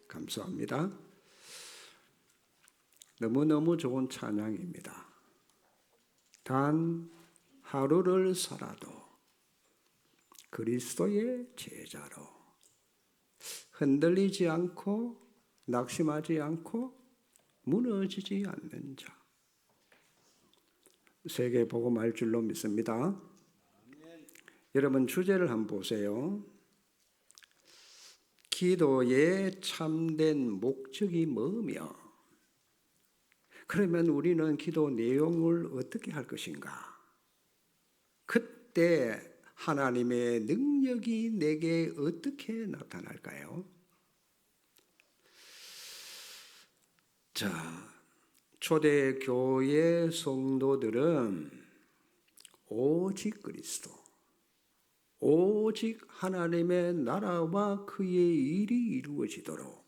감사합니다. 너무너무 좋은 찬양입니다. 단 하루를 살아도 그리스도의 제자로 흔들리지 않고 낙심하지 않고 무너지지 않는 자. 세계 복음할 줄로 믿습니다. 여러분 주제를 한번 보세요. 기도의 참된 목적이 뭐며? 그러면 우리는 기도 내용을 어떻게 할 것인가? 그때 하나님의 능력이 내게 어떻게 나타날까요? 자, 초대교회 성도들은 오직 그리스도, 오직 하나님의 나라와 그의 일이 이루어지도록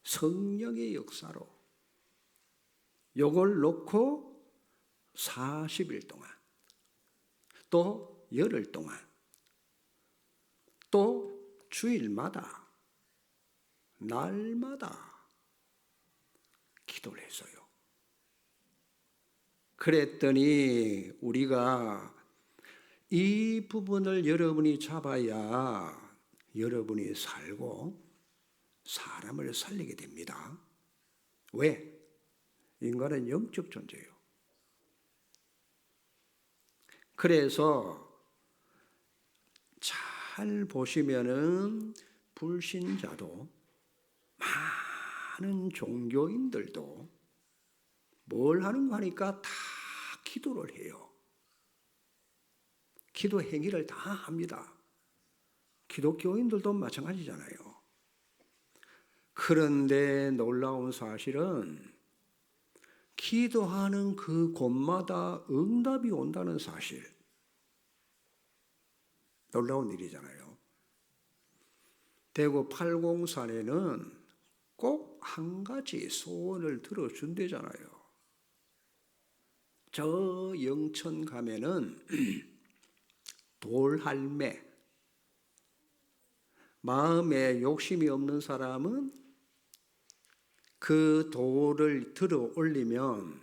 성령의 역사로 요걸 놓고 40일 동안 또 열흘 동안 또 주일마다 날마다 기도를 했어요. 그랬더니 우리가 이 부분을 여러분이 잡아야 여러분이 살고 사람을 살리게 됩니다. 왜? 인간은 영적 존재예요. 그래서 잘 보시면은 불신자도 많은 종교인들도 뭘 하는 거 하니까 다 기도를 해요. 기도 행위를 다 합니다. 기독교인들도 마찬가지잖아요. 그런데 놀라운 사실은 기도하는 그 곳마다 응답이 온다는 사실. 놀라운 일이잖아요. 대구 팔공산에는 꼭 한 가지 소원을 들어준대잖아요. 저 영천 가면은 돌할매, 마음에 욕심이 없는 사람은 그 돌을 들어 올리면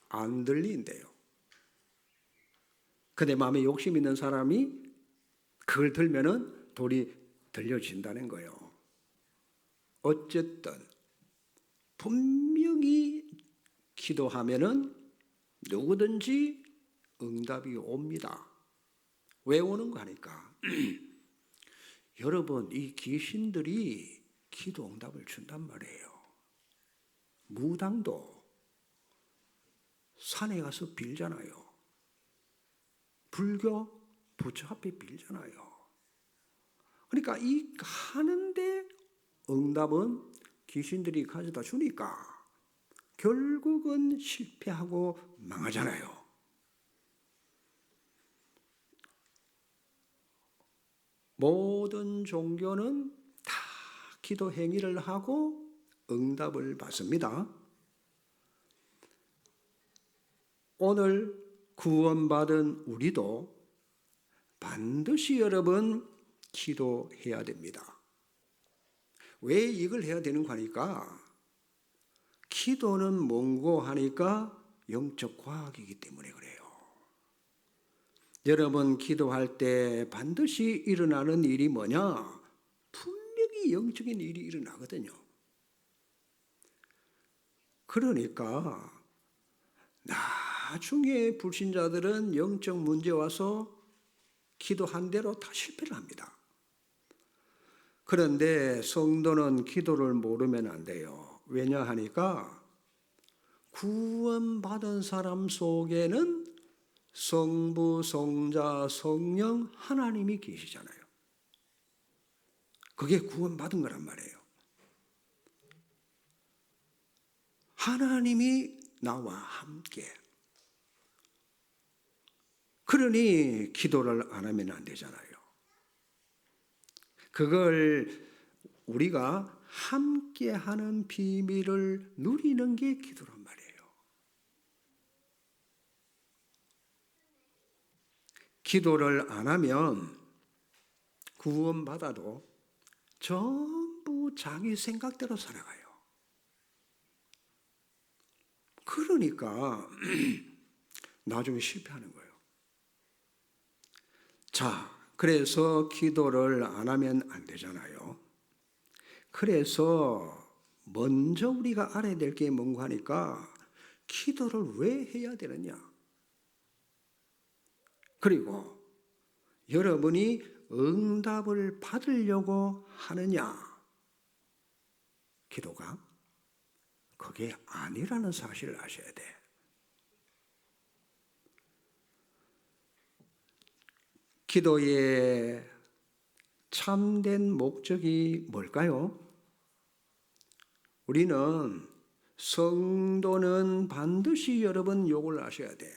안 들린대요. 근데 마음에 욕심 있는 사람이 그걸 들면은 돌이 들려진다는 거예요. 어쨌든 분명히 기도하면은 누구든지 응답이 옵니다. 왜 오는 거 하니까 여러분 이 귀신들이 기도 응답을 준단 말이에요. 무당도 산에 가서 빌잖아요. 불교 부처 앞에 빌잖아요. 그러니까 이 하는데 응답은 귀신들이 가져다 주니까 결국은 실패하고 망하잖아요. 모든 종교는 다 기도 행위를 하고 응답을 받습니다. 오늘 구원받은 우리도 반드시 여러분 기도해야 됩니다. 왜 이걸 해야 되는 거니까 기도는 뭔고 하니까 영적 과학이기 때문에 그래요. 여러분 기도할 때 반드시 일어나는 일이 뭐냐? 분명히 영적인 일이 일어나거든요. 그러니까 나중에 불신자들은 영적 문제 와서 기도한 대로 다 실패를 합니다. 그런데 성도는 기도를 모르면 안 돼요. 왜냐 하니까 구원받은 사람 속에는 성부, 성자, 성령 하나님이 계시잖아요. 그게 구원받은 거란 말이에요. 하나님이 나와 함께. 그러니 기도를 안 하면 안 되잖아요. 그걸 우리가 함께하는 비밀을 누리는 게 기도란 말이에요. 기도를 안 하면 구원받아도 전부 자꾸 자기 생각대로 살아가요. 그러니까 나중에 실패하는 거예요. 자, 그래서 기도를 안 하면 안 되잖아요. 그래서 먼저 우리가 알아야 될 게 뭔가 하니까 기도를 왜 해야 되느냐. 그리고 여러분이 응답을 받으려고 하느냐. 기도가 그게 아니라는 사실을 아셔야 돼. 기도의 참된 목적이 뭘까요? 우리는 성도는 반드시 여러분 요걸 아셔야 돼.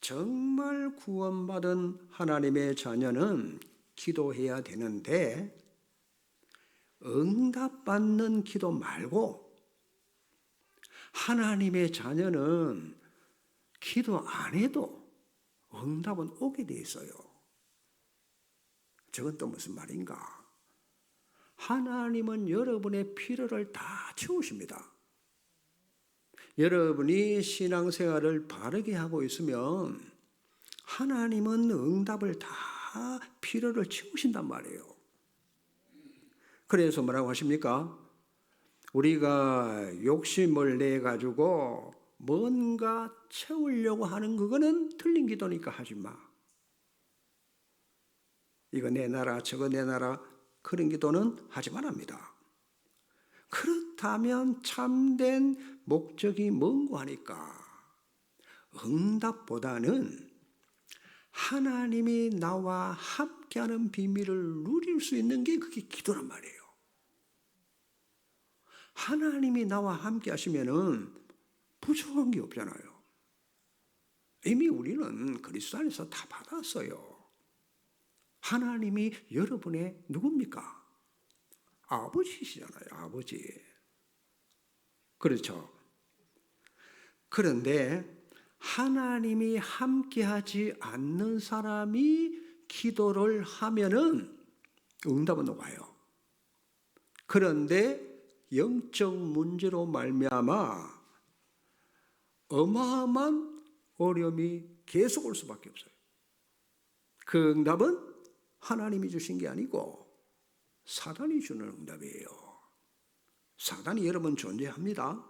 정말 구원받은 하나님의 자녀는 기도해야 되는데 응답받는 기도 말고 하나님의 자녀는 기도 안 해도 응답은 오게 돼 있어요. 저건 또 무슨 말인가? 하나님은 여러분의 필요를 다 채우십니다. 여러분이 신앙생활을 바르게 하고 있으면 하나님은 응답을 다 필요를 채우신단 말이에요. 그래서 뭐라고 하십니까? 우리가 욕심을 내가지고 뭔가 채우려고 하는 그거는 틀린 기도니까 하지 마. 이거 내놔라 저거 내놔라 그런 기도는 하지 말랍니다. 그렇다면 참된 목적이 뭔고 하니까 응답보다는 하나님이 나와 함께하는 비밀을 누릴 수 있는 게 그게 기도란 말이에요. 하나님이 나와 함께 하시면은 부족한 게 없잖아요. 이미 우리는 그리스도 안에서 다 받았어요. 하나님이 여러분의 누굽니까? 아버지시잖아요. 아버지. 그렇죠. 그런데 하나님이 함께하지 않는 사람이 기도를 하면은 응답은 와요. 그런데 영적 문제로 말미암아 어마어마한 어려움이 계속 올 수밖에 없어요. 그 응답은 하나님이 주신 게 아니고 사단이 주는 응답이에요. 사단이 여러분 존재합니다.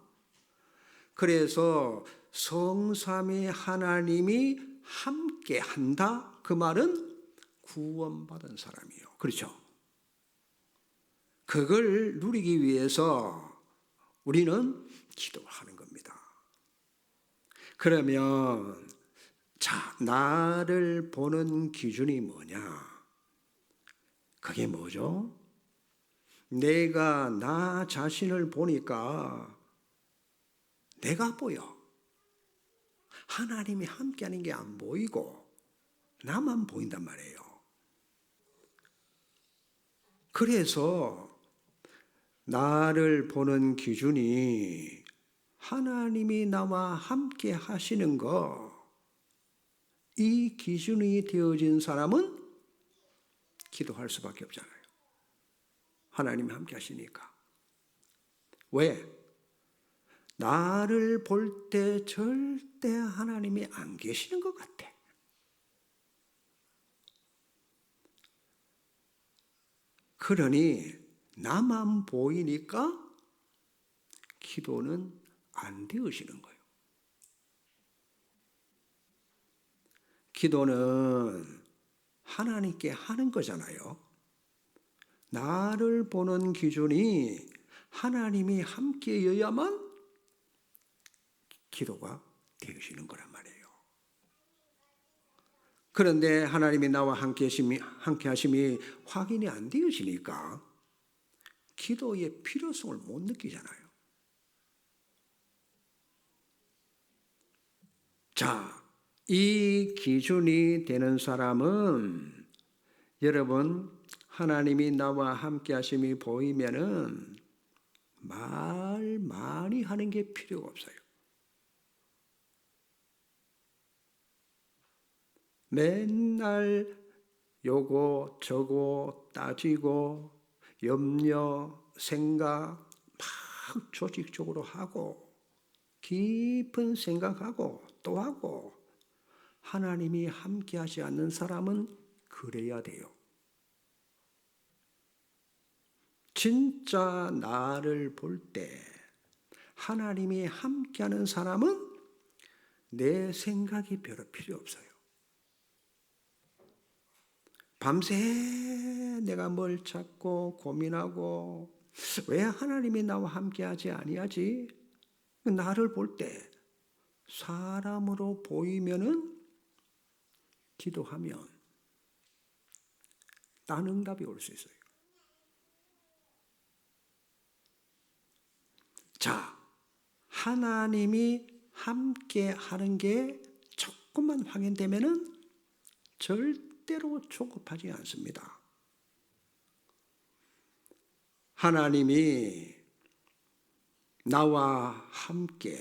그래서 성삼위 하나님이 함께 한다. 그 말은 구원받은 사람이에요. 그렇죠? 그걸 누리기 위해서 우리는 기도하는 겁니다. 그러면 자, 나를 보는 기준이 뭐냐? 그게 뭐죠? 내가 나 자신을 보니까 내가 보여. 하나님이 함께하는 게 안 보이고 나만 보인단 말이에요. 그래서 나를 보는 기준이 하나님이 나와 함께 하시는 거, 이 기준이 되어진 사람은 기도할 수밖에 없잖아요. 하나님이 함께 하시니까. 왜? 나를 볼 때 절대 하나님이 안 계시는 것 같아. 그러니 나만 보이니까 기도는 안 되어지는 거예요. 기도는 하나님께 하는 거잖아요. 나를 보는 기준이 하나님이 함께여야만 기도가 되어지는 거란 말이에요. 그런데 하나님이 나와 함께 하심이 확인이 안 되어지니까 기도의 필요성을 못 느끼잖아요. 자, 이 기준이 되는 사람은 여러분 하나님이 나와 함께 하심이 보이면은 말 많이 하는 게 필요가 없어요. 맨날 요거 저거 따지고 염려, 생각 막 조직적으로 하고 깊은 생각하고 또 하고 하나님이 함께하지 않는 사람은 그래야 돼요. 진짜 나를 볼 때 하나님이 함께하는 사람은 내 생각이 별로 필요 없어요. 밤새 내가 뭘 찾고 고민하고 왜 하나님이 나와 함께하지 아니하지? 나를 볼 때 사람으로 보이면은 기도하면 딴 응답이 올 수 있어요. 자, 하나님이 함께 하는 게 조금만 확인되면은 절대로 조급하지 않습니다. 하나님이 나와 함께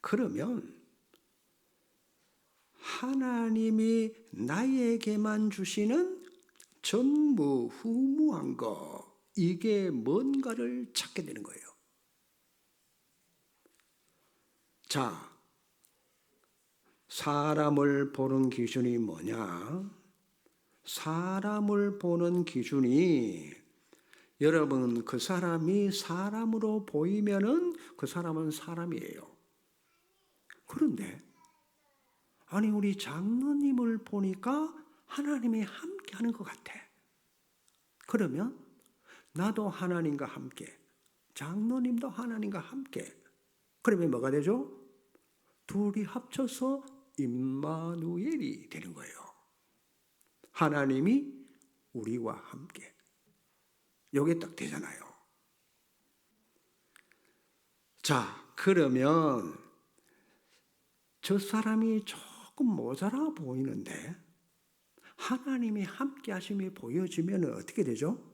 그러면 하나님이 나에게만 주시는 전무후무한 거 이게 뭔가를 찾게 되는 거예요. 자, 사람을 보는 기준이 뭐냐? 사람을 보는 기준이 여러분 그 사람이 사람으로 보이면은 그 사람은 사람이에요. 그런데 아니 우리 장로님을 보니까 하나님이 함께하는 것 같아. 그러면 나도 하나님과 함께, 장로님도 하나님과 함께. 그러면 뭐가 되죠? 둘이 합쳐서 임마누엘이 되는 거예요. 하나님이 우리와 함께. 요게 딱 되잖아요. 자, 그러면 저 사람이 조금 모자라 보이는데 하나님이 함께 하심이 보여지면 어떻게 되죠?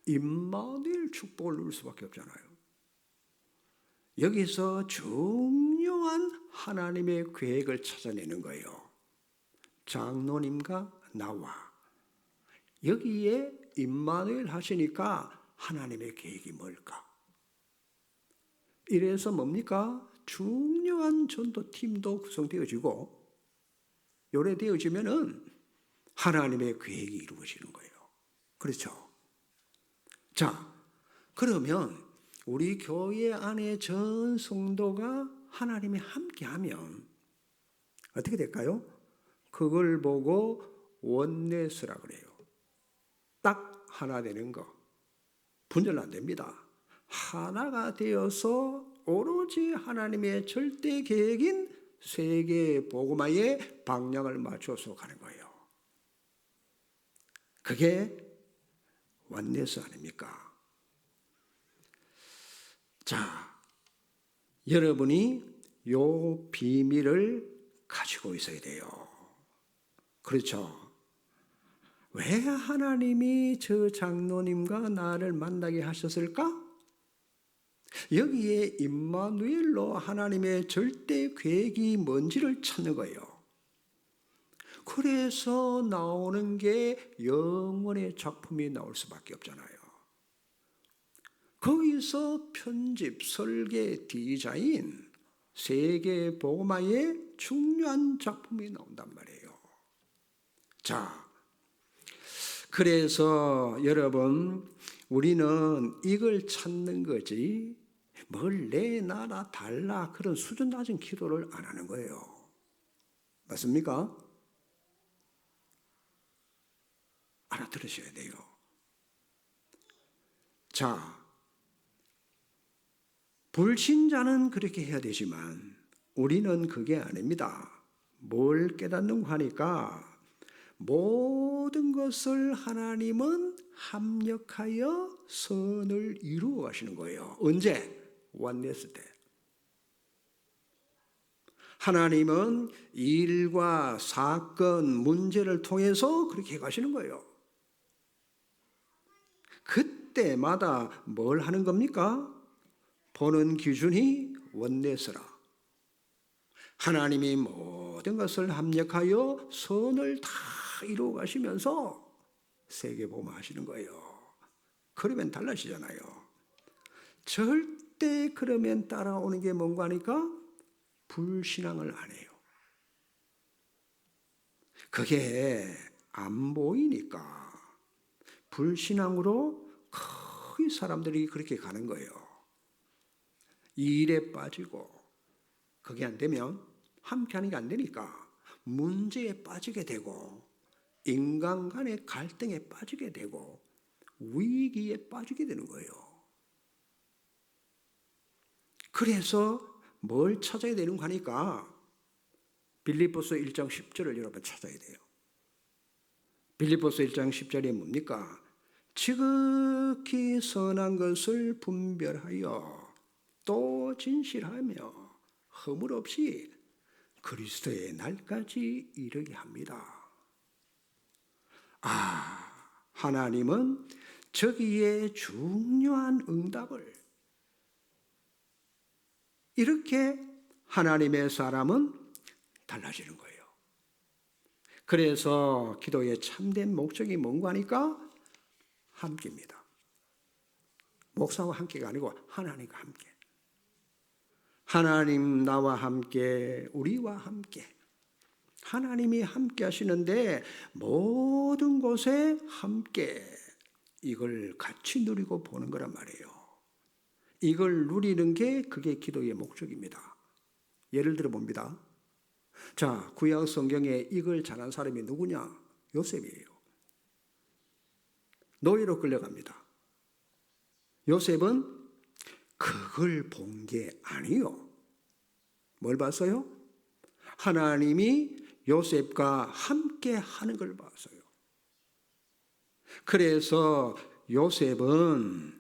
임마누엘 축복을 누릴 수밖에 없잖아요. 여기서 중요한 하나님의 계획을 찾아내는 거예요. 장로님과 나와 여기에 임마누엘 하시니까 하나님의 계획이 뭘까? 이래서 뭡니까? 중요한 전도팀도 구성되어지고 요래 되어지면은 하나님의 계획이 이루어지는 거예요. 그렇죠? 자, 그러면 우리 교회 안에 전 성도가 하나님이 함께하면 어떻게 될까요? 그걸 보고 원네스라 그래요. 딱 하나 되는 거. 분열 안 됩니다. 하나가 되어서 오로지 하나님의 절대 계획인 세계 복음화에 방향을 맞춰서 가는 거예요. 그게 원네스 아닙니까? 자, 여러분이 요 비밀을 가지고 있어야 돼요. 그렇죠? 왜 하나님이 저 장로님과 나를 만나게 하셨을까? 여기에 임마누엘로 하나님의 절대 계획이 뭔지를 찾는 거예요. 그래서 나오는 게 영원의 작품이 나올 수밖에 없잖아요. 거기서 편집, 설계, 디자인, 세계 복음화의 중요한 작품이 나온단 말이에요. 자, 그래서 여러분 우리는 이걸 찾는 거지 뭘 내, 나라, 달라 그런 수준 낮은 기도를 안 하는 거예요. 맞습니까? 알아들으셔야 돼요. 자, 불신자는 그렇게 해야 되지만 우리는 그게 아닙니다. 뭘 깨닫는고 하니까 모든 것을 하나님은 합력하여 선을 이루어 가시는 거예요. 언제? 원네스 때. 하나님은 일과 사건, 문제를 통해서 그렇게 가시는 거예요. 그때마다 뭘 하는 겁니까? 보는 기준이 원네스라. 하나님이 모든 것을 합력하여 선을 다 이루어 가시면서 세계복음 하시는 거예요. 그러면 달라지잖아요. 절대 그러면 따라오는 게 뭔가 하니까 불신앙을 안 해요. 그게 안 보이니까 불신앙으로 거의 사람들이 그렇게 가는 거예요. 일에 빠지고 그게 안 되면 함께하는 게 안 되니까 문제에 빠지게 되고 인간 간의 갈등에 빠지게 되고 위기에 빠지게 되는 거예요. 그래서 뭘 찾아야 되는 거니까 빌립보서 1장 10절을 여러분 찾아야 돼요. 빌립보서 1장 10절이 뭡니까? 지극히 선한 것을 분별하여 또 진실하며 허물 없이 그리스도의 날까지 이르게 합니다. 하나님은 저기에 중요한 응답을 이렇게 하나님의 사람은 달라지는 거예요. 그래서 기도의 참된 목적이 뭔가 하니까 함께입니다. 목사와 함께가 아니고 하나님과 함께. 하나님 나와 함께, 우리와 함께. 하나님이 함께 하시는데 모든 곳에 함께 이걸 같이 누리고 보는 거란 말이에요. 이걸 누리는 게 그게 기도의 목적입니다. 예를 들어 봅니다. 자, 구약 성경에 이걸 잘한 사람이 누구냐? 요셉이에요. 노예로 끌려갑니다. 요셉은 그걸 본 게 아니요. 뭘 봤어요? 하나님이 요셉과 함께 하는 걸 봤어요. 그래서 요셉은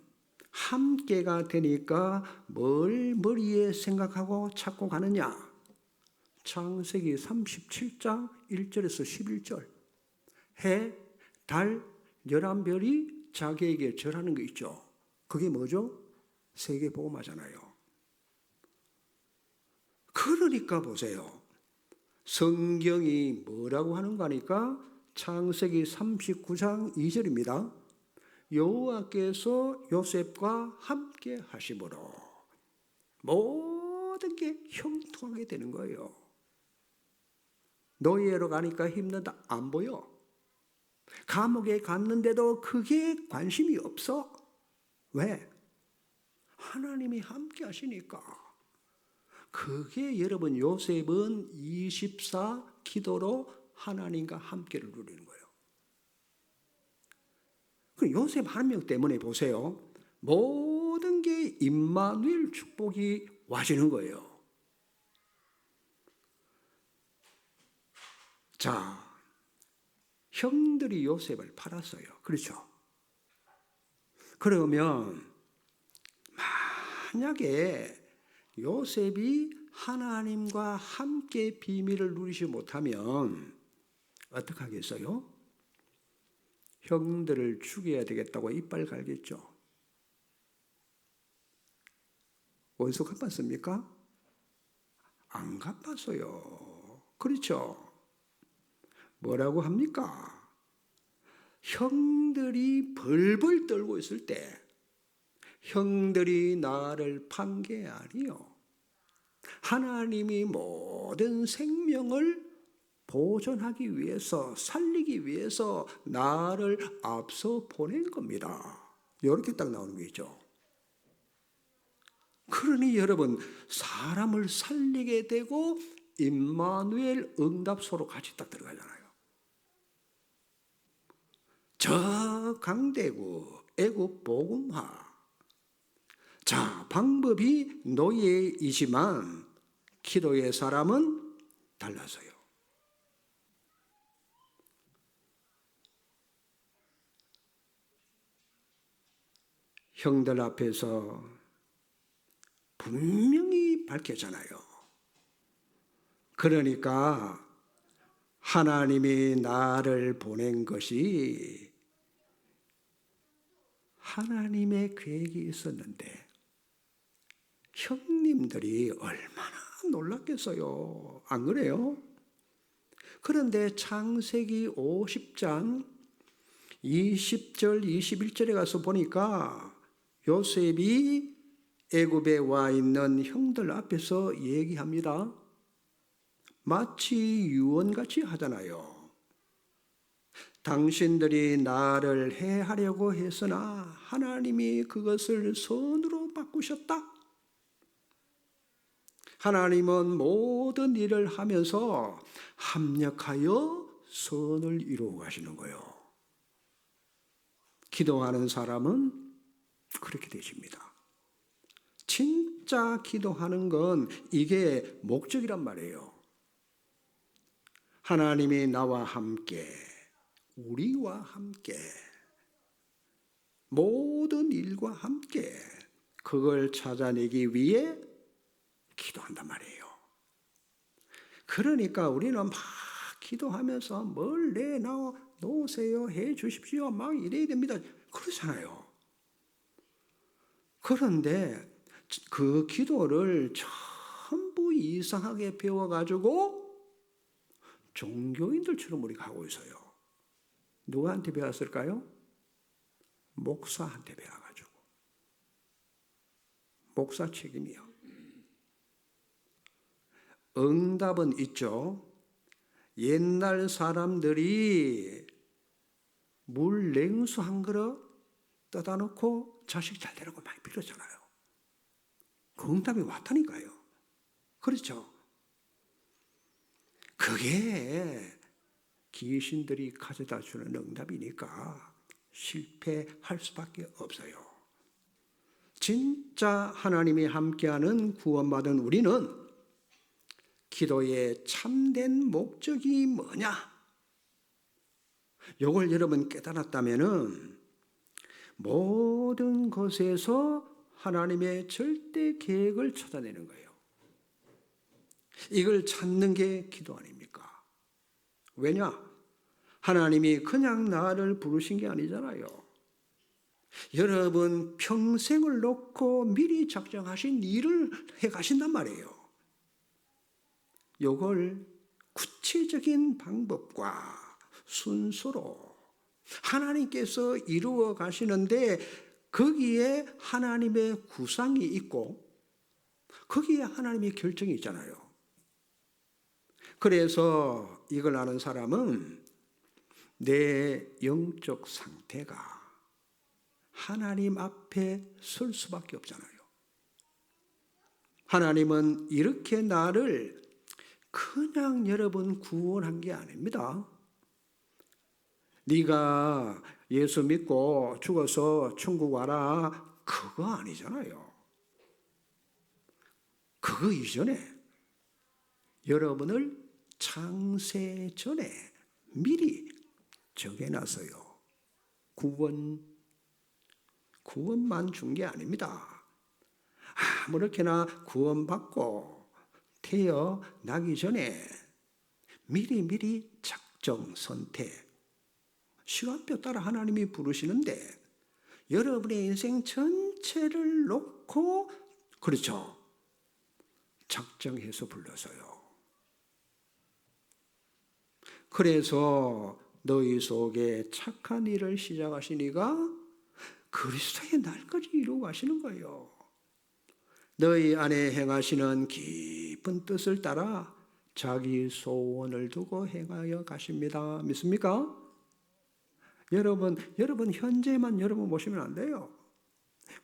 함께가 되니까 뭘 머리에 생각하고 찾고 가느냐? 창세기 37장 1절에서 11절. 해, 달, 11별이 자기에게 절하는 거 있죠. 그게 뭐죠? 세계복음화잖아요. 그러니까 보세요. 성경이 뭐라고 하는가 하니까 창세기 39장 2절입니다. 여호와께서 요셉과 함께 하심으로 모든 게 형통하게 되는 거예요. 노예로 가니까 힘들다 안 보여. 감옥에 갔는데도 그게 관심이 없어. 왜? 하나님이 함께 하시니까. 그게 여러분 요셉은 24 기도로 하나님과 함께를 누리는 거예요. 그 요셉 한 명 때문에 보세요. 모든 게 임마누엘 축복이 와지는 거예요. 자, 형들이 요셉을 팔았어요. 그렇죠? 그러면 만약에 요셉이 하나님과 함께 비밀을 누리지 못하면 어떻게 하겠어요? 형들을 죽여야 되겠다고 이빨 갈겠죠. 원수 갚았습니까? 안 갚았어요. 그렇죠? 뭐라고 합니까? 형들이 벌벌 떨고 있을 때 형들이 나를 판 게 아니요. 하나님이 모든 생명을 보존하기 위해서, 살리기 위해서 나를 앞서 보낸 겁니다. 이렇게 딱 나오는 게 있죠. 그러니 여러분, 사람을 살리게 되고 임마누엘 응답소로 같이 딱 들어가잖아요. 저 강대국 애국 복음화. 자, 방법이 노예이지만 기도의 사람은 달라서요. 형들 앞에서 분명히 밝혀잖아요. 그러니까 하나님이 나를 보낸 것이 하나님의 계획이 있었는데 형님들이 얼마나 놀랐겠어요. 안 그래요? 그런데 창세기 50장 20절, 21절에 가서 보니까 요셉이 애굽에 와 있는 형들 앞에서 얘기합니다. 마치 유언같이 하잖아요. 당신들이 나를 해하려고 했으나 하나님이 그것을 선으로 바꾸셨다. 하나님은 모든 일을 하면서 합력하여 선을 이루어 가시는 거예요. 기도하는 사람은 그렇게 되십니다. 진짜 기도하는 건 이게 목적이란 말이에요. 하나님이 나와 함께, 우리와 함께, 모든 일과 함께 그걸 찾아내기 위해 기도한단 말이에요. 그러니까 우리는 막 기도하면서 뭘 내놓으세요, 해 주십시오, 막 이래야 됩니다. 그렇잖아요. 그런데 그 기도를 전부 이상하게 배워가지고 종교인들처럼 우리가 하고 있어요. 누구한테 배웠을까요? 목사한테 배워가지고. 목사 책임이요. 응답은 있죠. 옛날 사람들이 물 냉수 한 그릇 떠다 놓고 자식 잘 되라고 많이 빌었잖아요. 그 응답이 왔다니까요. 그렇죠? 그게 귀신들이 가져다 주는 응답이니까 실패할 수밖에 없어요. 진짜 하나님이 함께하는 구원받은 우리는 기도의 참된 목적이 뭐냐? 이걸 여러분 깨달았다면은 모든 것에서 하나님의 절대 계획을 찾아내는 거예요. 이걸 찾는 게 기도 아닙니까? 왜냐? 하나님이 그냥 나를 부르신 게 아니잖아요. 여러분 평생을 놓고 미리 작정하신 일을 해가신단 말이에요. 이걸 구체적인 방법과 순서로 하나님께서 이루어 가시는데 거기에 하나님의 구상이 있고 거기에 하나님의 결정이 있잖아요. 그래서 이걸 아는 사람은 내 영적 상태가 하나님 앞에 설 수밖에 없잖아요. 하나님은 이렇게 나를 그냥 여러분 구원한 게 아닙니다. 네가 예수 믿고 죽어서 천국 와라 그거 아니잖아요. 그거 이전에 여러분을 창세 전에 미리 정해놨어요. 구원만 준 게 아닙니다. 아무렇게나 구원받고 태어나기 전에 미리 작정, 선택, 시간표 따라 하나님이 부르시는데 여러분의 인생 전체를 놓고 그렇죠. 작정해서 불러서요. 그래서 너희 속에 착한 일을 시작하신 이가 그리스도의 날까지 이루어 가시는 거예요. 너희 안에 행하시는 깊은 뜻을 따라 자기 소원을 두고 행하여 가십니다. 믿습니까? 여러분 현재만 여러분 보시면 안 돼요.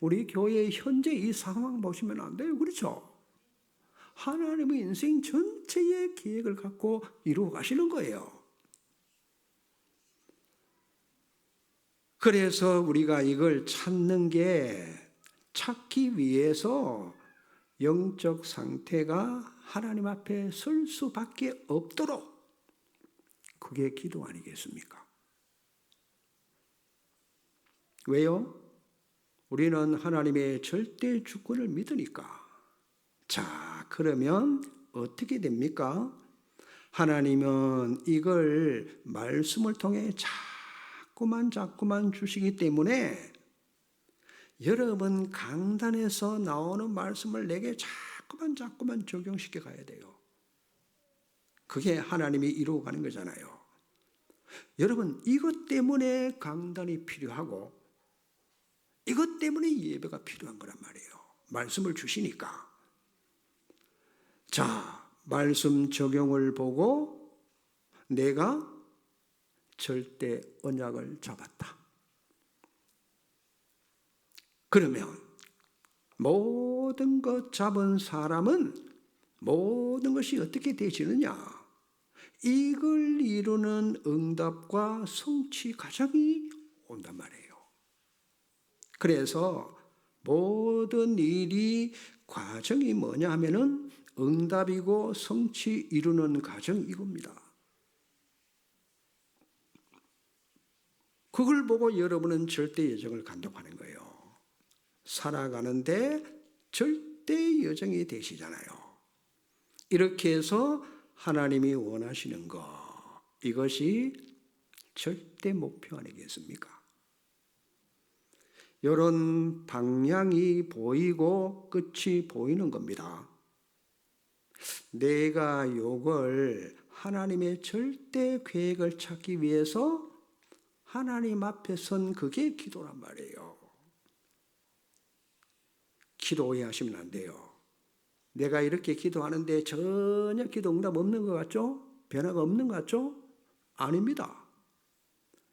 우리 교회의 현재 이 상황 보시면 안 돼요. 그렇죠? 하나님의 인생 전체의 계획을 갖고 이루어 가시는 거예요. 그래서 우리가 이걸 찾기 위해서 영적 상태가 하나님 앞에 설 수밖에 없도록 그게 기도 아니겠습니까? 왜요? 우리는 하나님의 절대 주권을 믿으니까. 자, 그러면 어떻게 됩니까? 하나님은 이걸 말씀을 통해 자꾸만 주시기 때문에 여러분 강단에서 나오는 말씀을 내게 자꾸만 적용시켜 가야 돼요. 그게 하나님이 이루어가는 거잖아요. 여러분, 이것 때문에 강단이 필요하고 이것 때문에 예배가 필요한 거란 말이에요. 말씀을 주시니까. 자, 말씀 적용을 보고 내가 절대 언약을 잡았다. 그러면 모든 것 잡은 사람은 모든 것이 어떻게 되지느냐? 이걸 이루는 응답과 성취 과정이 온단 말이에요. 그래서 모든 일이 과정이 뭐냐 하면은 응답이고 성취 이루는 과정 이겁니다. 그걸 보고 여러분은 절대 여정을 간다고하는 거예요. 살아가는데 절대 여정이 되시잖아요. 이렇게 해서 하나님이 원하시는 것, 이것이 절대 목표 아니겠습니까? 이런 방향이 보이고 끝이 보이는 겁니다. 내가 이걸 하나님의 절대 계획을 찾기 위해서 하나님 앞에 선 그게 기도란 말이에요. 기도 오해하시면 안 돼요. 내가 이렇게 기도하는데 전혀 기도 응답 없는 것 같죠? 변화가 없는 것 같죠? 아닙니다.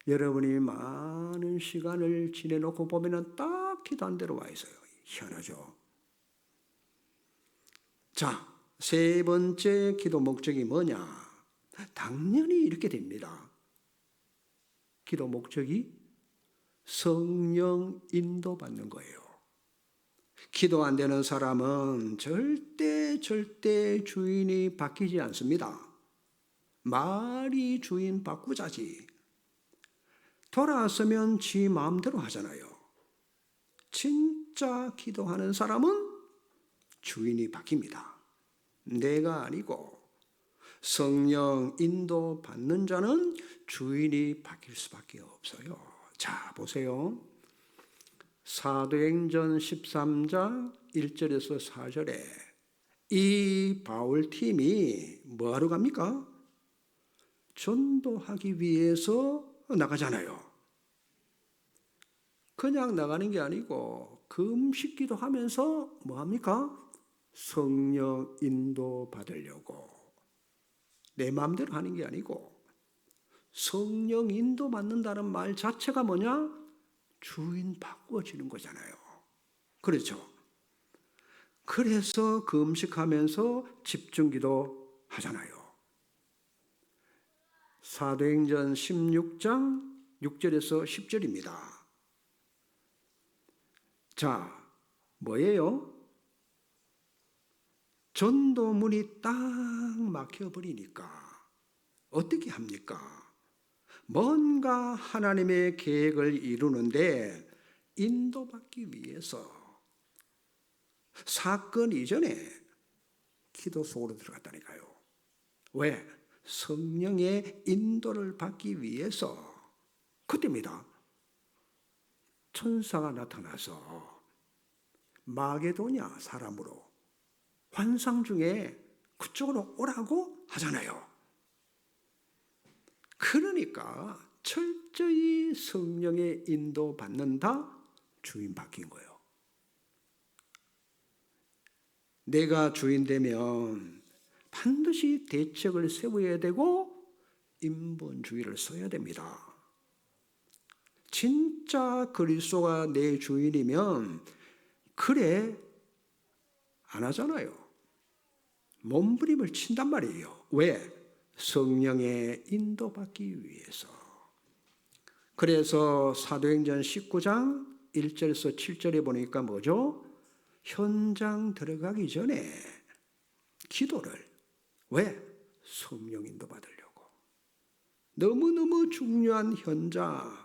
여러분이 많은 시간을 지내놓고 보면 딱 기도한 대로 와 있어요. 희한하죠? 자, 세 번째 기도 목적이 뭐냐? 당연히 이렇게 됩니다. 기도 목적이 성령 인도받는 거예요. 기도 안 되는 사람은 절대 주인이 바뀌지 않습니다. 말이 주인 바꾸자지. 돌아서면 지 마음대로 하잖아요. 진짜 기도하는 사람은 주인이 바뀝니다. 내가 아니고 성령 인도 받는 자는 주인이 바뀔 수밖에 없어요. 자, 보세요. 사도행전 13장 1절에서 4절에 이 바울팀이 뭐하러 갑니까? 전도하기 위해서 나가잖아요. 그냥 나가는 게 아니고 금식기도 하면서 뭐합니까? 성령 인도 받으려고. 내 마음대로 하는 게 아니고 성령 인도 받는다는 말 자체가 뭐냐? 주인 바꾸어지는 거잖아요. 그렇죠? 그래서 금식하면서 집중기도 하잖아요. 사도행전 16장 6절에서 10절입니다. 자, 뭐예요? 전도문이 딱 막혀버리니까 어떻게 합니까? 뭔가 하나님의 계획을 이루는데 인도받기 위해서 사건 이전에 기도 속으로 들어갔다니까요. 왜? 성령의 인도를 받기 위해서. 그때입니다. 천사가 나타나서 마게도냐 사람으로 환상 중에 그쪽으로 오라고 하잖아요. 그러니까 철저히 성령의 인도 받는다 주인 바뀐 거예요. 내가 주인 되면 반드시 대책을 세워야 되고 인본주의를 써야 됩니다. 진짜 그리스도가 내 주인이면 그래 안 하잖아요. 몸부림을 친단 말이에요. 왜? 성령의 인도받기 위해서. 그래서 사도행전 19장 1절에서 7절에 보니까 뭐죠? 현장 들어가기 전에 기도를. 왜? 성령 인도 받으려고. 너무너무 중요한 현장.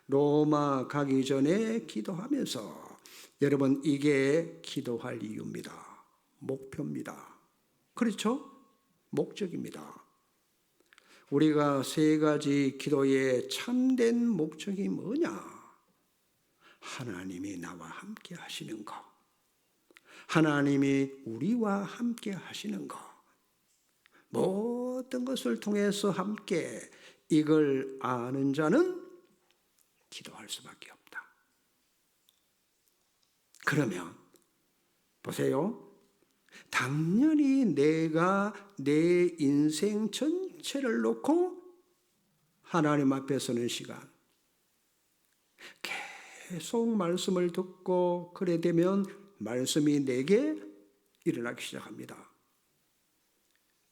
로마 가기 전에 기도하면서 여러분 이게 기도할 이유입니다. 목표입니다. 그렇죠? 목적입니다. 우리가 세 가지 기도의 참된 목적이 뭐냐? 하나님이 나와 함께 하시는 것. 하나님이 우리와 함께 하시는 것. 모든 것을 통해서 함께 이걸 아는 자는 기도할 수밖에 없다. 그러면 보세요. 당연히 내가 내 인생 전체를 놓고 하나님 앞에 서는 시간, 계속 말씀을 듣고 그래 되면 말씀이 내게 일어나기 시작합니다.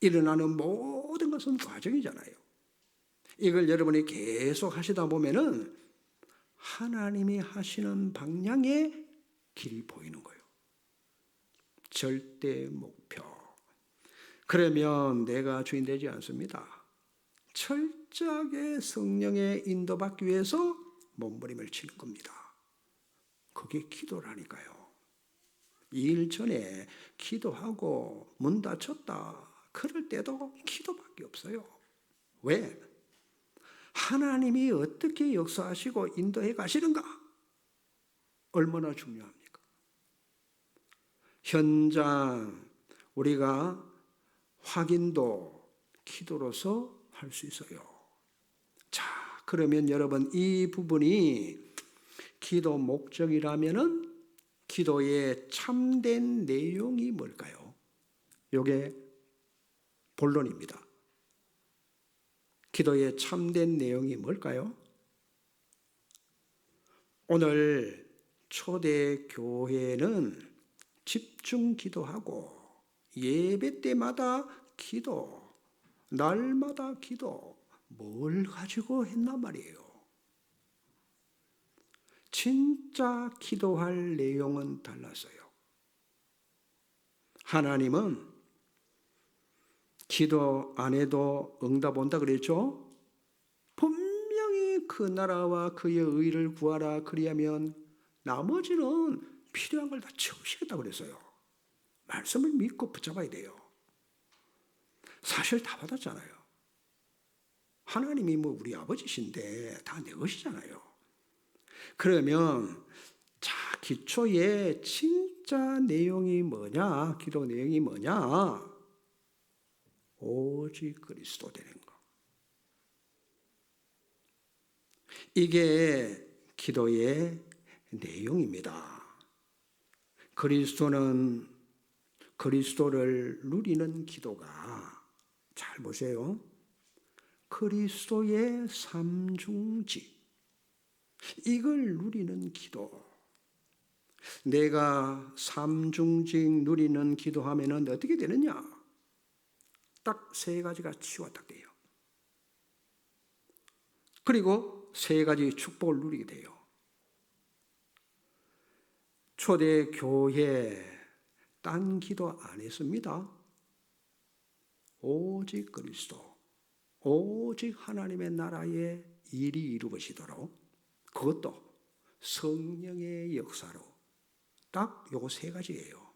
일어나는 모든 것은 과정이잖아요. 이걸 여러분이 계속 하시다 보면은 하나님이 하시는 방향의 길이 보이는 거예요. 절대 목표. 그러면 내가 주인 되지 않습니다. 철저하게 성령의 인도받기 위해서 몸부림을 치는 겁니다. 그게 기도라니까요. 2일 전에 기도하고 문 닫혔다. 그럴 때도 기도밖에 없어요. 왜? 하나님이 어떻게 역사하시고 인도해 가시는가? 얼마나 중요합니까? 현장 우리가 확인도 기도로서 할 수 있어요. 자, 그러면 여러분 이 부분이 기도 목적이라면은 기도의 참된 내용이 뭘까요? 이게 본론입니다. 기도의 참된 내용이 뭘까요? 오늘 초대 교회는 집중 기도하고 예배 때마다 기도, 날마다 기도, 뭘 가지고 했단 말이에요. 진짜 기도할 내용은 달랐어요. 하나님은 기도 안 해도 응답 온다 그랬죠? 분명히 그 나라와 그의 의를 구하라 그리하면 나머지는 필요한 걸 다 채우시겠다고 그랬어요. 말씀을 믿고 붙잡아야 돼요. 사실 다 받았잖아요. 하나님이 우리 아버지신데 다 내 것이잖아요. 그러면 자, 기초의 진짜 내용이 뭐냐? 기도 내용이 뭐냐? 오직 그리스도 되는 거. 이게 기도의 내용입니다. 그리스도를 누리는 기도가, 잘 보세요. 그리스도의 삼중직, 이걸 누리는 기도. 내가 삼중직 누리는 기도하면 어떻게 되느냐? 딱 세 가지가 치유가 딱 돼요. 그리고 세 가지 축복을 누리게 돼요. 초대 교회 딴 기도 안 했습니다. 오직 그리스도, 오직 하나님의 나라의 일이 이루어지도록, 그것도 성령의 역사로, 딱 요거 세 가지예요.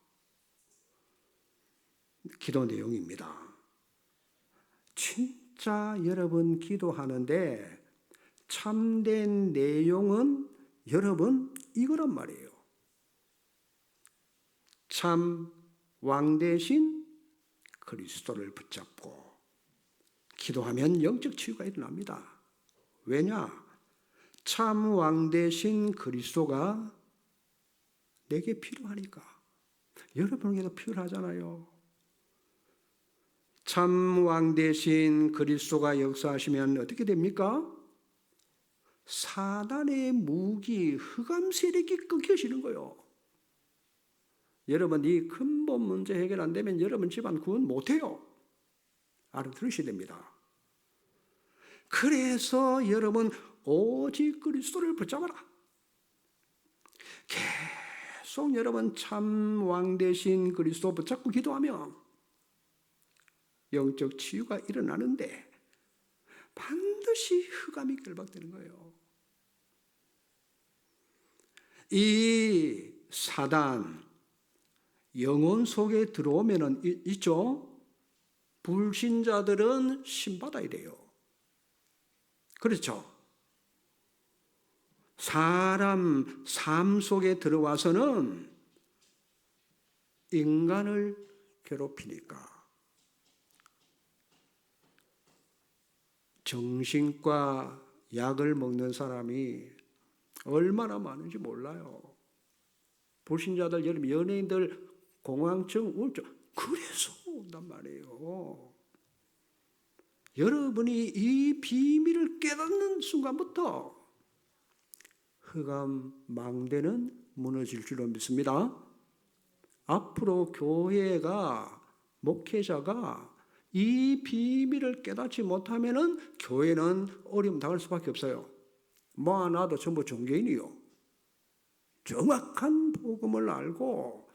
기도 내용입니다. 진짜 여러분 기도하는데 참된 내용은 여러분 이거란 말이에요. 참 왕 대신 그리스도를 붙잡고 기도하면 영적 치유가 일어납니다. 왜냐? 참 왕 대신 그리스도가 내게 필요하니까. 여러분에게도 필요하잖아요. 참 왕 대신 그리스도가 역사하시면 어떻게 됩니까? 사단의 무기, 흑암 세력이 끊겨지는 거예요. 여러분, 이 근본 문제 해결 안 되면 여러분 집안 구원 못해요. 알아들으셔야 됩니다. 그래서 여러분 오직 그리스도를 붙잡아라. 계속 여러분 참 왕 대신 그리스도 붙잡고 기도하면 영적 치유가 일어나는데 반드시 흑암이 결박되는 거예요. 이 사단 영혼 속에 들어오면은 있죠. 불신자들은 신받아야 돼요. 그렇죠. 사람 삶 속에 들어와서는 인간을 괴롭히니까 정신과 약을 먹는 사람이 얼마나 많은지 몰라요. 불신자들, 여러분, 연예인들 공황증, 우울증, 그래서 온단 말이에요. 여러분이 이 비밀을 깨닫는 순간부터 흑암 망대는 무너질 줄로 믿습니다. 앞으로 교회가, 목회자가 이 비밀을 깨닫지 못하면은 교회는 어려움 당할 수밖에 없어요. 뭐 하나도 전부 종교인이요. 정확한 복음을 알고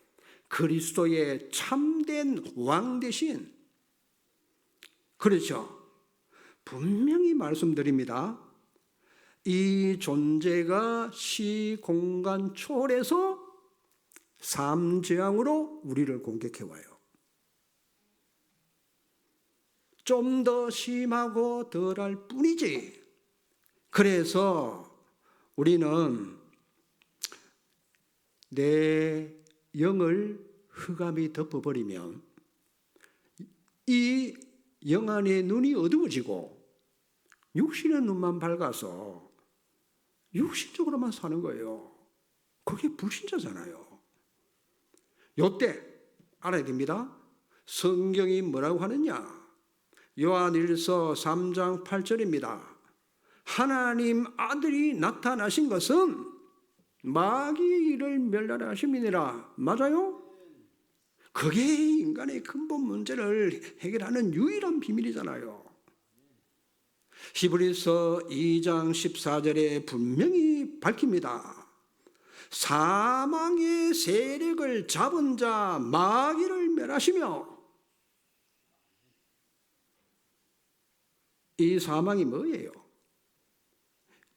그리스도의 참된 왕 대신, 그렇죠. 분명히 말씀드립니다. 이 존재가 시 공간 초월해서 삼재앙으로 우리를 공격해와요. 좀 더 심하고 덜할 뿐이지. 그래서 우리는 내 영을 흑암이 덮어버리면 이 영 안의 눈이 어두워지고 육신의 눈만 밝아서 육신적으로만 사는 거예요. 그게 불신자잖아요. 요때 알아야 됩니다. 성경이 뭐라고 하느냐? 요한일서 3장 8절입니다. 하나님 아들이 나타나신 것은 마귀의 일을 멸하심이니라. 맞아요? 그게 인간의 근본 문제를 해결하는 유일한 비밀이잖아요. 히브리서 2장 14절에 분명히 밝힙니다. 사망의 세력을 잡은 자 마귀를 멸하시며, 이 사망이 뭐예요?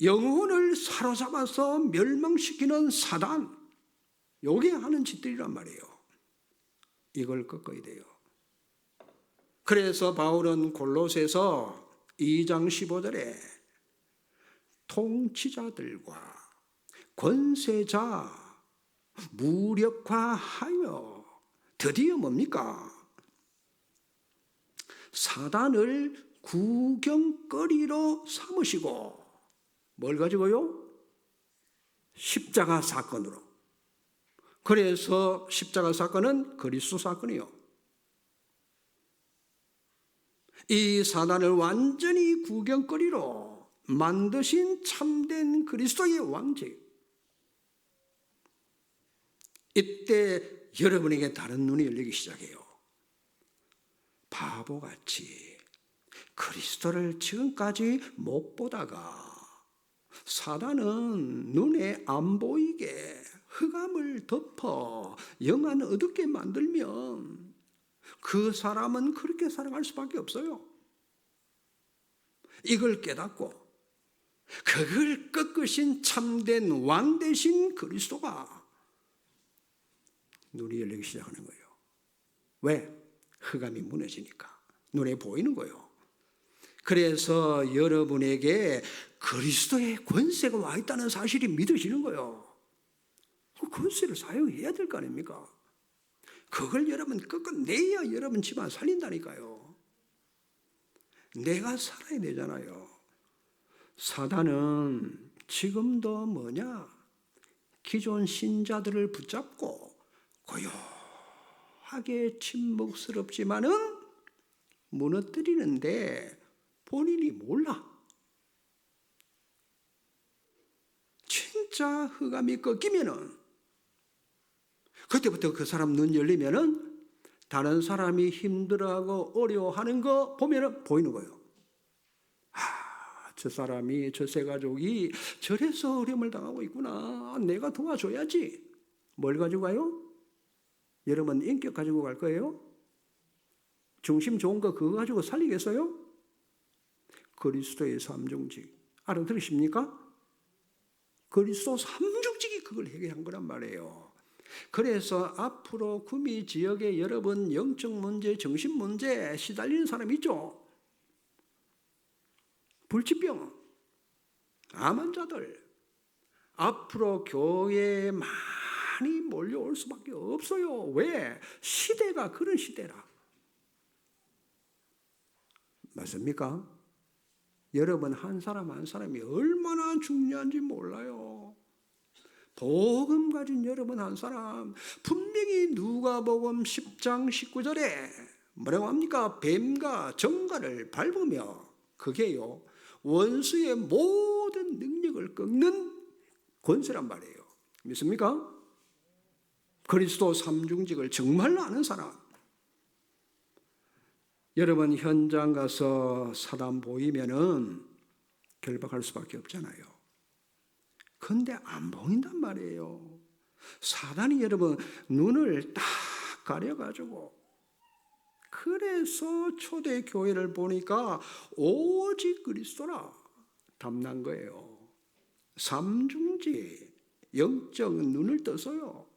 영혼을 사로잡아서 멸망시키는 사단, 요게 하는 짓들이란 말이에요. 이걸 꺾어야 돼요. 그래서 바울은 골로새서 2장 15절에 통치자들과 권세자 무력화하여, 드디어 뭡니까? 사단을 구경거리로 삼으시고, 뭘 가지고요? 십자가 사건으로. 그래서 십자가 사건은 그리스도 사건이요. 이 사단을 완전히 구경거리로 만드신 참된 그리스도의 왕직. 이때 여러분에게 다른 눈이 열리기 시작해요. 바보같이 그리스도를 지금까지 못 보다가 사단은 눈에 안 보이게 흑암을 덮어 영안 어둡게 만들면 그 사람은 그렇게 살아갈 수밖에 없어요. 이걸 깨닫고 그걸 꺾으신 참된 왕 되신 그리스도가 눈이 열리기 시작하는 거예요. 왜? 흑암이 무너지니까. 눈에 보이는 거예요. 그래서 여러분에게 그리스도의 권세가 와 있다는 사실이 믿어지는 거예요. 그 권세를 사용해야 될 거 아닙니까? 그걸 여러분 꺾어내야 여러분 집안 살린다니까요. 내가 살아야 되잖아요. 사단은 지금도 뭐냐? 기존 신자들을 붙잡고 고요하게 침묵스럽지만은 무너뜨리는데 본인이 몰라. 진짜 흑암이 꺾이면은, 그때부터 그 사람 눈 열리면은 다른 사람이 힘들어하고 어려워하는 거 보면은 보이는 거예요. 저 사람이, 저 세 가족이 저래서 어려움을 당하고 있구나. 내가 도와줘야지. 뭘 가지고 가요? 여러분 인격 가지고 갈 거예요? 중심 좋은 거 그거 가지고 살리겠어요? 그리스도의 삼중직 알아들으십니까? 그리스도 삼중직이 그걸 해결한 거란 말이에요. 그래서 앞으로 구미 지역에 여러분 영적 문제, 정신 문제 시달리는 사람 있죠? 불치병, 암 환자들 앞으로 교회에 많이 몰려올 수밖에 없어요. 왜? 시대가 그런 시대라. 맞습니까? 여러분 한 사람 한 사람이 얼마나 중요한지 몰라요. 복음 가진 여러분 한 사람, 분명히 누가복음 10장 19절에 뭐라고 합니까? 뱀과 정갈을 밟으며, 그게요 원수의 모든 능력을 꺾는 권세란 말이에요. 믿습니까? 그리스도 삼중직을 정말로 아는 사람. 여러분 현장 가서 사단 보이면은 결박할 수밖에 없잖아요. 근데 안 보인단 말이에요. 사단이 여러분 눈을 딱 가려가지고, 그래서 초대교회를 보니까 오직 그리스도라 담난 거예요. 삼중지, 영적 눈을 떠서요.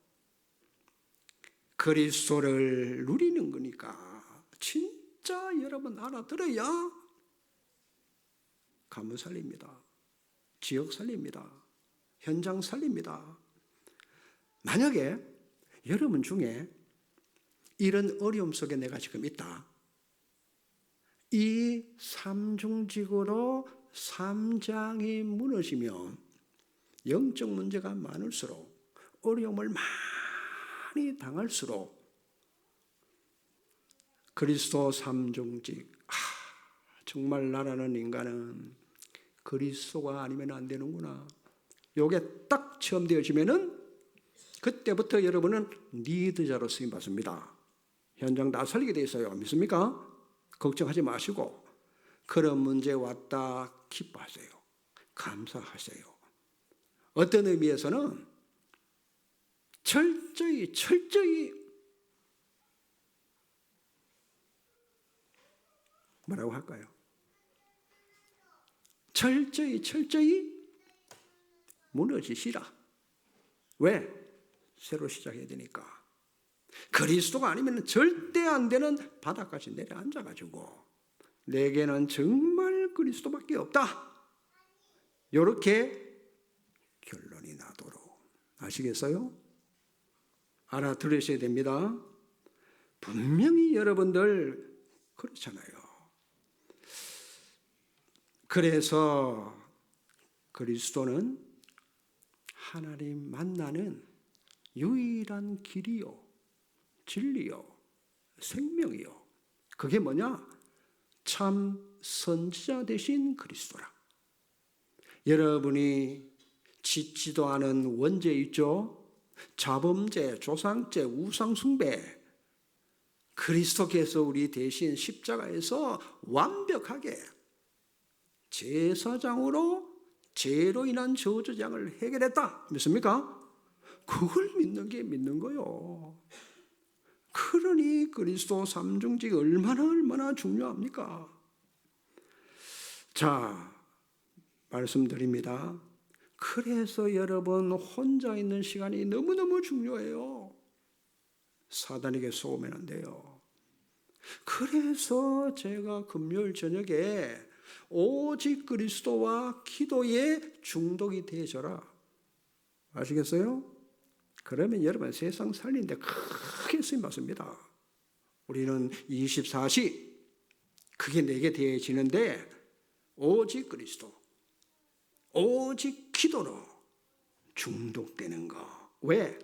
그리스도를 누리는 거니까 진짜 여러분 알아들어야 가문 살립니다. 지역 살립니다. 현장 살립니다. 만약에 여러분 중에 이런 어려움 속에 내가 지금 있다. 이 삼중직으로 삼장이 무너지면 영적 문제가 많을수록, 어려움을 많이 당할수록 그리스도 삼중직, 정말 나라는 인간은 그리스도가 아니면 안 되는구나. 요게 딱 체험되어지면은 그때부터 여러분은 리더자로 쓰임 받습니다. 현장 다 살리게 돼 있어요. 믿습니까? 걱정하지 마시고, 그런 문제 왔다 기뻐하세요. 감사하세요. 어떤 의미에서는 철저히 뭐라고 할까요? 철저히 무너지시라. 왜? 새로 시작해야 되니까. 그리스도가 아니면 절대 안 되는 바닥까지 내려앉아가지고 내게는 정말 그리스도밖에 없다, 이렇게 결론이 나도록. 아시겠어요? 알아들으셔야 됩니다. 분명히 여러분들 그렇잖아요. 그래서 그리스도는 하나님 만나는 유일한 길이요, 진리요, 생명이요. 그게 뭐냐? 참 선지자 되신 그리스도라. 여러분이 짓지도 않은 원죄 있죠? 자범죄, 조상죄, 우상숭배, 그리스도께서 우리 대신 십자가에서 완벽하게 제사장으로 죄로 인한 저주장을 해결했다. 믿습니까? 그걸 믿는 게 믿는 거요. 그러니 그리스도 삼중직이 얼마나 중요합니까? 자, 말씀드립니다. 그래서 여러분 혼자 있는 시간이 너무너무 중요해요. 사단에게 속으면 안 돼요. 그래서 제가 금요일 저녁에 오직 그리스도와 기도에 중독이 되셔라. 아시겠어요? 그러면 여러분 세상 살리는데 크게 쓰임받습니다. 우리는 24시 그게 내게 대해지는데 오직 그리스도, 오직 기도로 중독되는 거. 왜?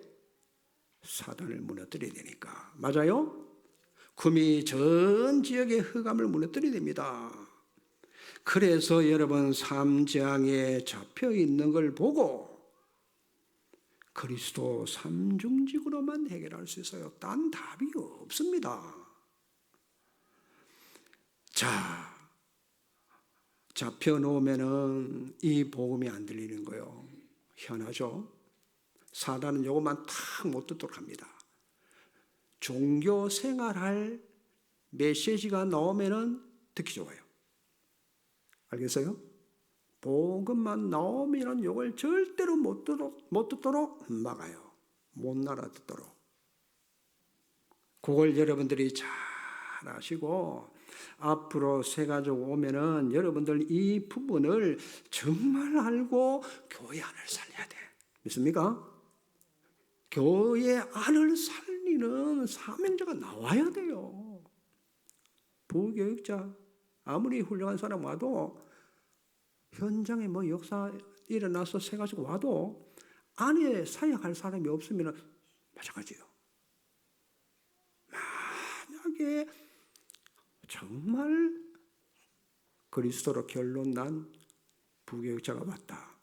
사단을 무너뜨려야 되니까. 맞아요? 구미 전 지역의 흑암을 무너뜨려야 됩니다. 그래서 여러분 삼장에 잡혀 있는 걸 보고 그리스도 삼중직으로만 해결할 수 있어요. 딴 답이 없습니다. 자, 잡혀 놓으면은 이 복음이 안 들리는 거예요. 희한하죠? 사단은 요것만 탁 못 듣도록 합니다. 종교 생활할 메시지가 나오면은 듣기 좋아요. 알겠어요? 복음만 나오면은 요걸 절대로 못 듣도록 막아요. 못 알아듣도록. 그걸 여러분들이 잘 아시고 앞으로 새가족 오면은 여러분들 이 부분을 정말 알고 교회 안을 살려야 돼. 믿습니까? 교회 안을 살리는 사명자가 나와야 돼요. 부교육자 아무리 훌륭한 사람 와도 현장에 뭐 역사 일어나서 새 가지고 와도 안에 사역할 사람이 없으면 마찬가지예요. 만약에 정말 그리스도로 결론 난 부교육자가 왔다.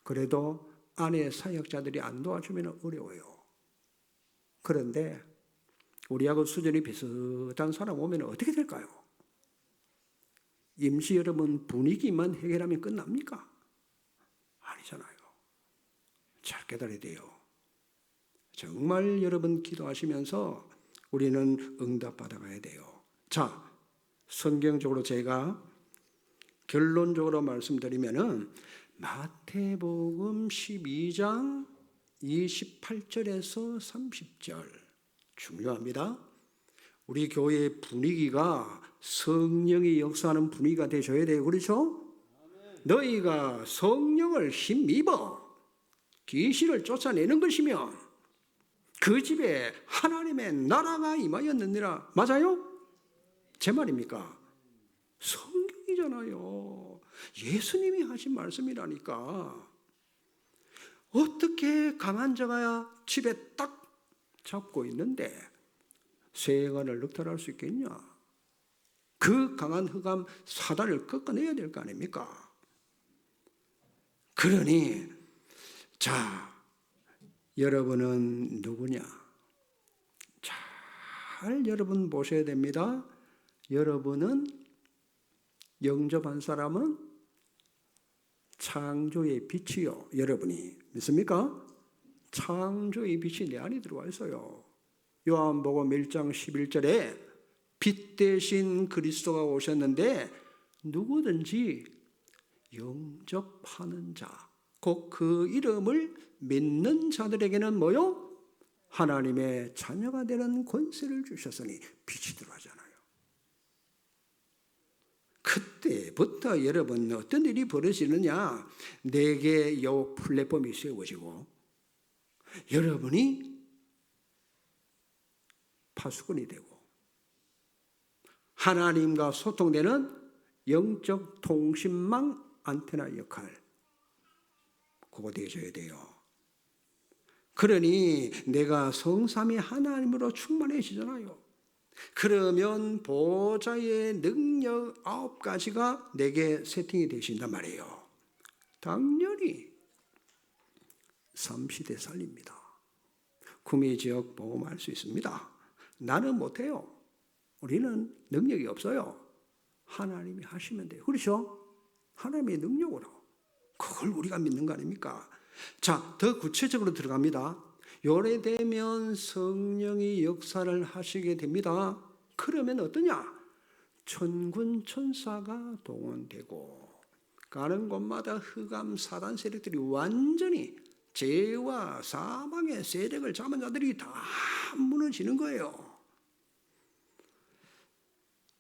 그래도 안에 사역자들이 안 도와주면 어려워요. 그런데 우리하고 수준이 비슷한 사람 오면 어떻게 될까요? 임시 여러분 분위기만 해결하면 끝납니까? 아니잖아요. 잘 깨달아야 돼요. 정말 여러분 기도하시면서 우리는 응답받아가야 돼요. 자, 성경적으로 제가 결론적으로 말씀드리면은 마태복음 12장 28절에서 30절 중요합니다. 우리 교회의 분위기가 성령이 역사하는 분위기가 되셔야 돼요. 그렇죠? 너희가 성령을 힘입어 귀신을 쫓아내는 것이면 그 집에 하나님의 나라가 임하였느니라. 맞아요? 제 말입니까? 성경이잖아요. 예수님이 하신 말씀이라니까. 어떻게 강한 자가 집에 딱 잡고 있는데 세간을 늑탈할 수 있겠냐? 그 강한 흑암 사단을 꺾어내야 될 거 아닙니까? 그러니 자, 여러분은 누구냐? 잘 여러분 보셔야 됩니다. 여러분은 영접한 사람은 창조의 빛이요. 여러분이 믿습니까? 창조의 빛이 내 안에 들어와 있어요. 요한복음 1장 11절에 빛 대신 그리스도가 오셨는데 누구든지 영접하는 자, 곧 그 이름을 믿는 자들에게는 뭐요? 하나님의 자녀가 되는 권세를 주셨으니 빛이 들어가잖아요. 그때부터 여러분 어떤 일이 벌어지느냐? 내게 요 플랫폼이 세워지고 여러분이 파수꾼이 되고 하나님과 소통되는 영적 통신망 안테나 역할 그거 되셔야 돼요. 그러니 내가 성삼위 하나님으로 충만해지잖아요. 그러면 보좌의 능력 9가지가 내게 세팅이 되신단 말이에요. 당연히 삼시대 살립니다. 구미지역 보험할 수 있습니다. 나는 못해요. 우리는 능력이 없어요. 하나님이 하시면 돼요. 그렇죠? 하나님의 능력으로. 그걸 우리가 믿는 거 아닙니까? 자, 더 구체적으로 들어갑니다. 요래되면 성령이 역사를 하시게 됩니다. 그러면 어떠냐? 천군 천사가 동원되고 가는 곳마다 흑암 사단 세력들이 완전히 죄와 사망의 세력을 잡은 자들이 다 무너지는 거예요.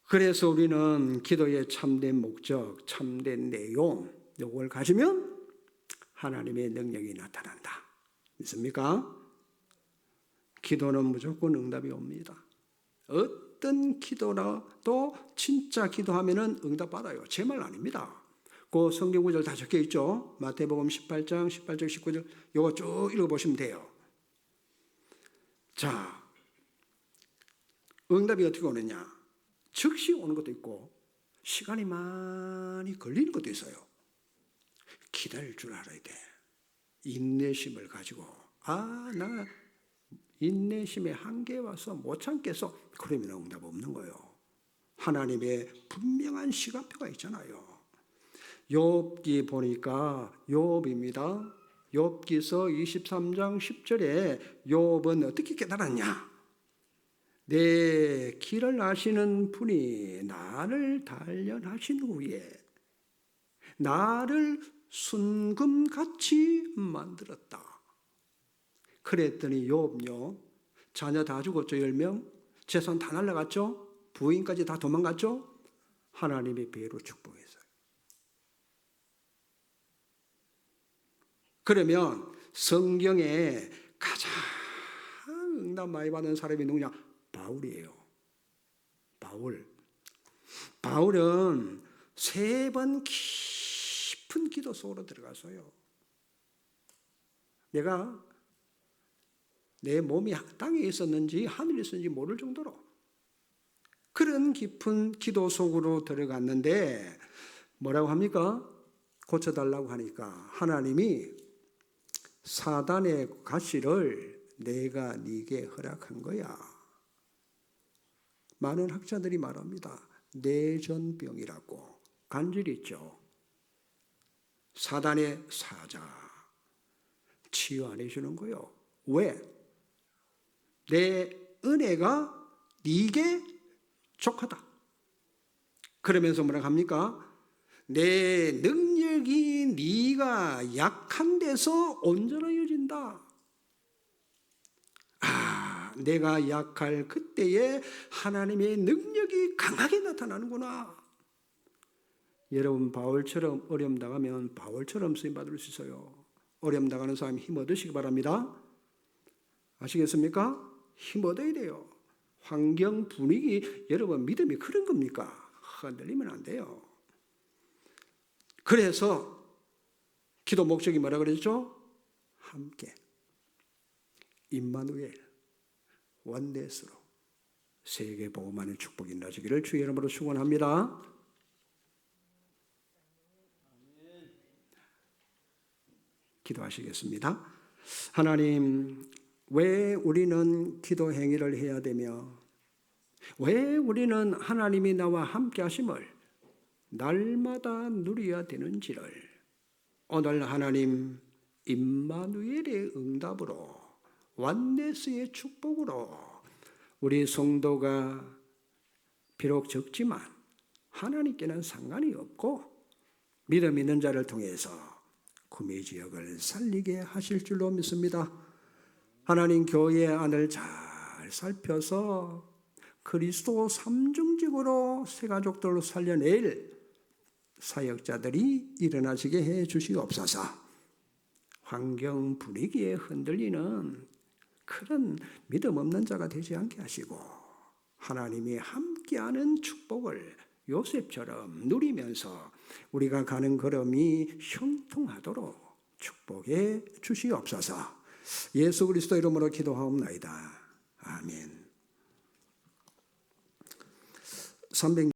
그래서 우리는 기도의 참된 목적, 참된 내용 이걸 가지면 하나님의 능력이 나타난다. 믿습니까? 기도는 무조건 응답이 옵니다. 어떤 기도라도 진짜 기도하면 응답받아요. 제 말 아닙니다. 그 성경 구절 다 적혀 있죠. 마태복음 18장 18절 19절 이거 쭉 읽어보시면 돼요. 자, 응답이 어떻게 오느냐? 즉시 오는 것도 있고 시간이 많이 걸리는 것도 있어요. 기다릴 줄 알아야 돼. 인내심을 가지고 나 인내심의 한계에 와서 못 참겠어. 그러면 응답 없는 거예요. 하나님의 분명한 시간표가 있잖아요. 욥기 보니까 욥입니다. 욥기서 23장 10절에 욥은 어떻게 깨달았냐? 내 길을 아시는 분이 나를 단련하신 후에 나를 순금같이 만들었다. 그랬더니 욥요, 자녀 다 죽었죠. 10명. 재산 다 날라갔죠. 부인까지 다 도망갔죠. 하나님의 배로 축복했어요. 그러면 성경에 가장 응답 많이 받는 사람이 누구냐? 바울이에요. 바울은 3번 깊은 기도 속으로 들어가서요. 내가 내 몸이 땅에 있었는지 하늘에 있었는지 모를 정도로 그런 깊은 기도 속으로 들어갔는데 뭐라고 합니까? 고쳐달라고 하니까 하나님이 사단의 가시를 내가 네게 허락한 거야. 많은 학자들이 말합니다. 뇌전병이라고. 간질이 있죠. 사단의 사자. 치유 안 해주는 거요. 왜? 내 은혜가 네게 족하다. 그러면서 뭐라고 합니까? 내 능력이 네가 약한 데서 온전해진다. 내가 약할 그때에 하나님의 능력이 강하게 나타나는구나. 여러분 바울처럼 어려움 당하면 바울처럼 쓰임 받을 수 있어요. 어려움 당하는 사람 힘 얻으시기 바랍니다. 아시겠습니까? 힘 얻어야 돼요. 환경 분위기 여러분 믿음이 그런 겁니까? 흔들리면 안 돼요. 그래서 기도 목적이 뭐라 그랬죠? 함께 임마누엘 원넷으로 세계 복음만의 축복이 나시기를 주의 이름으로 축원합니다. 기도하시겠습니다. 하나님, 왜 우리는 기도 행위를 해야 되며 왜 우리는 하나님이 나와 함께 하심을 날마다 누려야 되는지를 오늘 하나님 임마누엘의 응답으로 원네스의 축복으로 우리 성도가 비록 적지만 하나님께는 상관이 없고 믿음 있는 자를 통해서 구미 지역을 살리게 하실 줄로 믿습니다. 하나님 교회 안을 잘 살펴서 그리스도 삼중직으로 새 가족들로 살려낼 사역자들이 일어나시게 해 주시옵소서. 환경 분위기에 흔들리는 그런 믿음 없는 자가 되지 않게 하시고 하나님이 함께하는 축복을 요셉처럼 누리면서 우리가 가는 걸음이 형통하도록 축복해 주시옵소서. 예수 그리스도 이름으로 기도하옵나이다. 아멘.